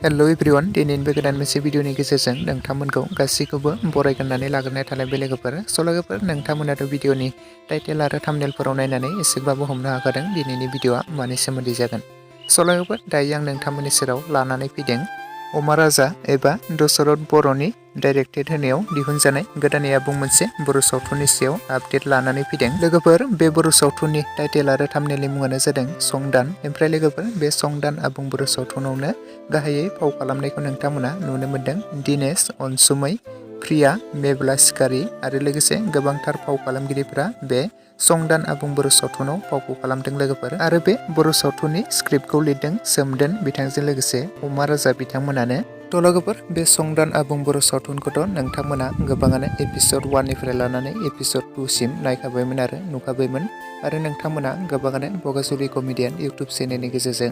Hello everyone दिनैनि गोदान मोनसे भिडिअनि गेजेरजों नोंथांमोनखौ गासैखौबो बरायग्रोनानै लाग्रोनाय थानाय लोगोफोर लोगोफोर नोंथांमोनाथ' भिडिअनि टाइटेल आरो थाम्बनेलफोराव नायनानै एसेबाबो हमनो हाखादों दिनैनि भिडिअआ मानि सोमोन्दै जागोन। लोगोफोर दायो आं नोंथांमोननि सेराव लानानै फैदों अमा राजा एबा दशरथ बर'नि डाइरेक्टेड होनायाव दिहुनजानाय गोदानै आबुं मोनसे बर' सावथुननि सायाव आपडेट लानानै फैदों। लोगोफोर बे बर' सावथुननि टाइटेल आरो थाम्बनेलनि मुङानो जादों संदान। ओमफ्राय लोगोफोर बे संदान आबुं बर' सावथुनावनो गाहायै फाव खालामनायखौ नोंथांमोना नुनो मोन्दों दिनेश, अनसुमै, प्रिया, मेब्ला सिखारि आरो लोगोसे गोबांथार फाव खालामगिरिफोरा बे संदान आबुं बर' सावथुनाव फावखौ खालामदों लोगोफोर। आरो बे बर' सावथुननि स्क्रिप्टखौ लिरदों सोमदोन बिथांजों लोगोसे अमा राजा बिथांमोनानो। लोगोफोर बे संदान आबुं बर' सावथुनखौथ' नोंथांमोना गोबाङानो एपिसड 1 निफ्राय लानानै एपिसड 2 सिम नायखाबायमोन आरो नुखाबायमोन। आरो नोंथांमोना गोबाङानो बगाजुलि कमेडियान इउटुब चेनेलनि गेजेरजों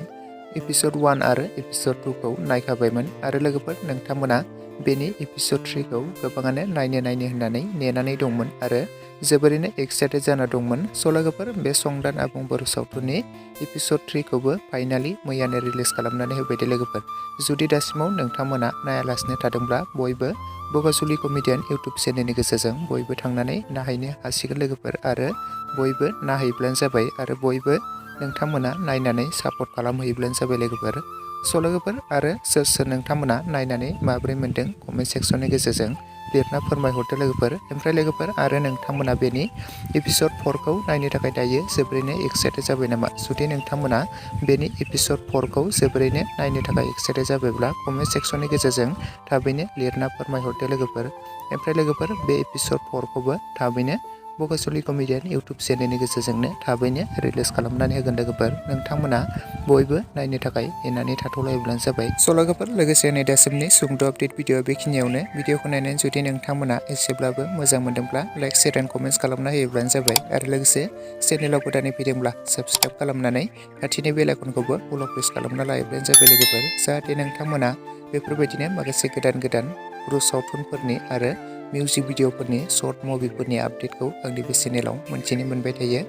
एपिसड 1 आरो एपिसड 2 खौ नायखाबायमोन। आरो लोगोफोर नोंथांमोना बेनि एपिसड 3 खौ गोबाङानो नायनो होननानै नेनानै दंमोन आरो जोबोरैनो एक्साइटेड जाना दंमोन। लोगोफोर बे संदान आबुं बर' सावथुननि एपिसड 3 खौबो फाइनालि मैयानो रिलिज खालामनानै होबाय दे लोगोफोर। जुदि दासिमाव नोंथांमोना नायालासिनो थादोंब्ला बयबो बगाजुलि कमेडियान इउटुब चेनेलनि गेजेरजों बयबो थांनानै नायहैनो हासिगोन लोगोफोर। आरो बयबो नायहैब्लानो जाबाय आरो बयबो नोंथांमोना नायनानै सापर्ट खालामहैब्लानो जाबाय लोगोफोर। लोगोफोर आरो सोर नोंथांमोना नायनानै माबोरै मोन्दों कमेन्ट सेक्सननि गेजेरजों लिरना फोरमायहरदो लोगोफोर। ओमफ्राय लोगोफोर आरो नोंथांमोना बेनि एपिसड 4 खौ नायनो थाखाय दायो जोबोरैनो एक्साइटेड जाबाय नामा? जुदि नोंथांमोना बेनि एपिसड 4 खौ जोबोरैनो नायनो थाखाय एक्साइटेड जाबायब्ला कमेन्ट सेक्सननि गेजेरजों थाबैनो लिरना फोरमायहरदो लोगोफोर। ओमफ्राय लोगोफोर बे एपिसड 4 खौबो थाबैनो बगाजुलि कमेडियान इउटुब चेनेलनि गेजेरजोंनो थाबैनो रिलिज खालामनानै होगोन लोगोफोर। नोंथांमोना बयबो नायनो थाखाय नेनानै थाथ'लायोब्लानो जाबाय। लोगोफोर लोगोसे नै दासिमनि सुंद' आपडेट भिडिअ बेखिनियावनो। भिडिअखौ नायनानै जुदि नोंथांमोना एसेब्लाबो मोजां मोनदोंब्ला लाइक शेयार एन्ड कमेन्ट्स खालामना होयोब्लानो जाबाय। आरो लोगोसे चेनेलाव गोदानै फैदोंब्ला साबस्क्राइब खालामनानै खाथिनि बेल आइकनखौबो अल प्रेस खालामना लायोब्लानो जाबाय लोगोफोर। जाहाथे नोंथांमोना बेफोरबायदिनो माखासे गोदान बर' सावथुनफोरनि आरो मिउजिक भिडिअफोरनि शर्ट मुभिफोरनि आपडेटखौ आंनि बे चेनेलाव मोनथिनो मोनबाय थायो।